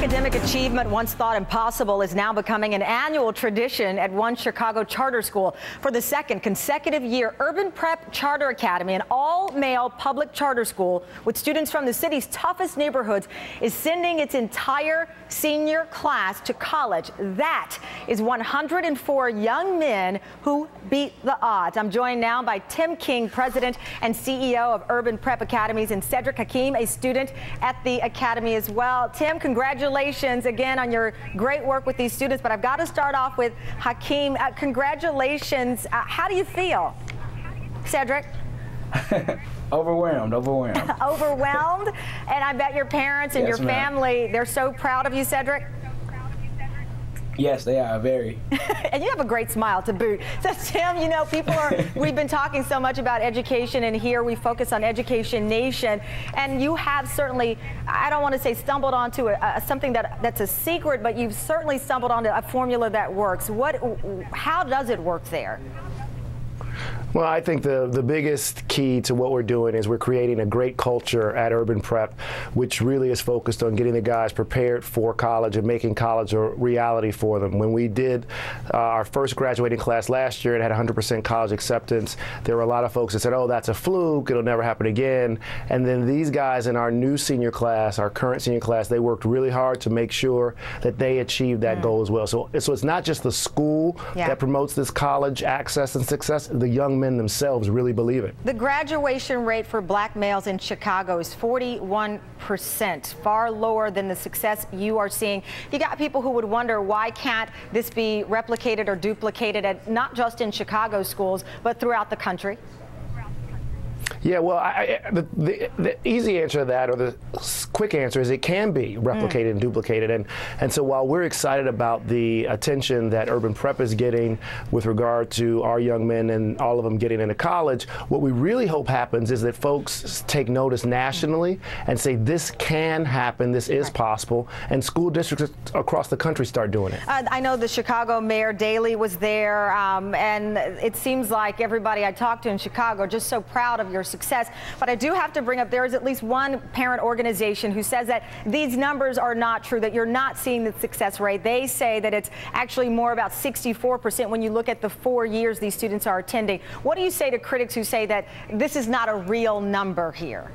Academic achievement once thought impossible is now becoming an annual tradition at one Chicago charter school. For the second consecutive year, Urban Prep Charter Academy, an all-male public charter school with students from the city's toughest neighborhoods, is sending its entire senior class to college. That is 104 young men who beat the odds. I'm joined now by Tim King, President and CEO of Urban Prep Academies, and Cedric Hakeem, a student at the Academy as well. Tim, congratulations again on your great work with these students, but I've got to start off with Hakeem. Congratulations. How do you feel? Cedric? Overwhelmed. Overwhelmed? And I bet your parents and your family, they're so proud of you, Cedric? Yes, they are, very. And you have a great smile to boot. So, Tim, you know, we've been talking so much about education, and here we focus on Education Nation. And you have certainly, I don't want to say stumbled onto something that's a secret, but you've certainly stumbled onto a formula that works. How does it work there? Well, I think the biggest key to what we're doing is we're creating a great culture at Urban Prep, which really is focused on getting the guys prepared for college and making college a reality for them. When we did our first graduating class last year and had 100% college acceptance, there were a lot of folks that said, oh, that's a fluke, it'll never happen again. And then these guys in our new senior class, our current senior class, they worked really hard to make sure that they achieved that goal as well. So it's not just the school that promotes this college access and success, the young men themselves really believe it. The graduation rate for black males in Chicago is 41%, far lower than the success you are seeing. You got people who would wonder, why can't this be replicated or duplicated at not just in Chicago schools, but throughout the country? Yeah, well, the easy answer to that, or the quick answer, is it can be replicated and duplicated. And so while we're excited about the attention that Urban Prep is getting with regard to our young men and all of them getting into college, what we really hope happens is that folks take notice nationally and say this can happen, this is possible, and school districts across the country start doing it. I know the Chicago Mayor Daley was there, and it seems like everybody I talked to in Chicago are just so proud of your success. But I do have to bring up, there is at least one parent organization who says that these numbers are not true, that you're not seeing the success rate. They say that it's actually more about 64% when you look at the 4 years these students are attending. What do you say to critics who say that this is not a real number here?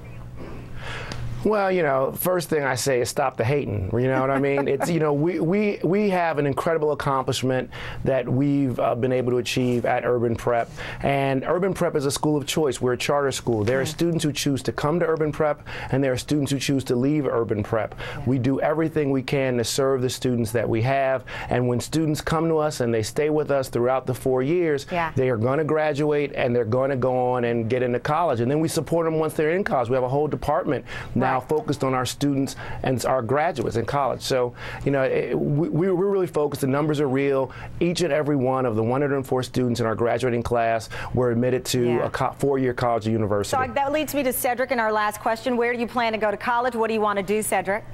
Well, you know, first thing I say is stop the hating. You know what I mean? It's, you know, we have an incredible accomplishment that we've been able to achieve at Urban Prep. And Urban Prep is a school of choice. We're a charter school. There are students who choose to come to Urban Prep, and there are students who choose to leave Urban Prep. We do everything we can to serve the students that we have. And when students come to us and they stay with us throughout the 4 years, they are going to graduate and they're going to go on and get into college. And then we support them once they're in college. We have a whole department now focused on our students and our graduates in college. So, you know, we're really focused. The numbers are real. Each and every one of the 104 students in our graduating class were admitted to a 4-year college or university. So that leads me to Cedric and our last question. Where do you plan to go to college? What do you want to do, Cedric?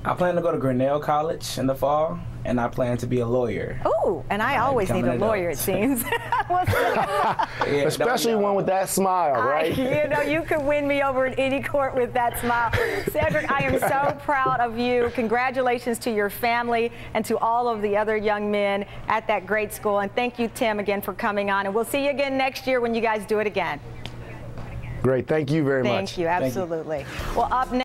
I plan to go to Grinnell College in the fall, and I plan to be a lawyer. Oh, and I always need a lawyer, it seems. Especially one with that smile, right? You know, you could win me over in any court with that smile. Cedric, I am so proud of you. Congratulations to your family and to all of the other young men at that great school. And thank you, Tim, again for coming on. And we'll see you again next year when you guys do it again. Great. Thank you very much. Thank you. Absolutely. Well, up next.